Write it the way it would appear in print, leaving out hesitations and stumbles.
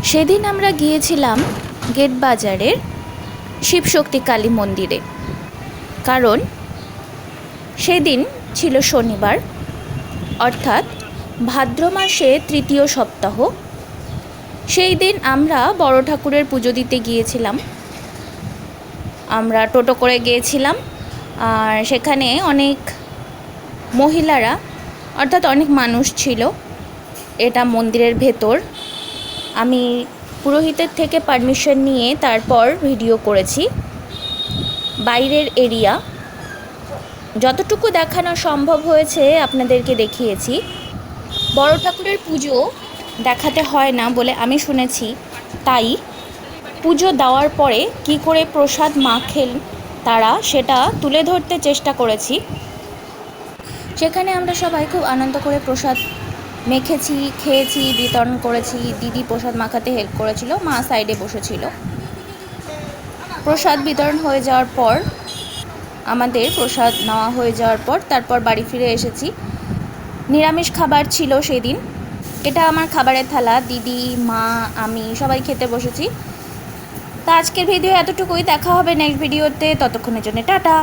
সেদিন আমরা গিয়েছিলাম গেট বাজারের শিবশক্তি কালী মন্দিরে, কারণ সেদিন ছিল শনিবার, অর্থাৎ ভাদ্র মাসে তৃতীয় সপ্তাহ। সেই দিন আমরা বড় ঠাকুরের পুজো দিতে গিয়েছিলাম। আমরা টোটো করে গিয়েছিলাম, আর সেখানে অনেক মহিলারা, অর্থাৎ অনেক মানুষ ছিল। এটা মন্দিরের ভেতর। আমি পুরোহিতের থেকে পারমিশন নিয়ে তারপর ভিডিও করেছি। বাইরের এরিয়া যতটুকু দেখানো সম্ভব হয়েছে আপনাদেরকে দেখিয়েছি। বড় ঠাকুরের পুজো দেখাতে হয় না বলে আমি শুনেছি, তাই পুজো দেওয়ার পরে কি করে প্রসাদ মাখেন তারা, সেটা তুলে ধরতে চেষ্টা করেছি। সেখানে আমরা সবাই খুব আনন্দ করে প্রসাদ মেখেছি, খেয়েছি, বিতরণ করেছি। দিদি প্রসাদ মাখাতে হেল্প করেছিল, মা সাইডে বসেছিল। প্রসাদ বিতরণ হয়ে যাওয়ার পর, আমাদের প্রসাদ নেওয়া হয়ে যাওয়ার পর তারপর বাড়ি ফিরে এসেছি। নিরামিষ খাবার ছিল সেদিন। এটা আমার খাবারের থালা। দিদি, মা, আমি সবাই খেতে বসেছি। তা আজকের ভিডিও এতটুকুই। দেখা হবে নেক্সট ভিডিওতে। ততক্ষণের জন্য টাটা।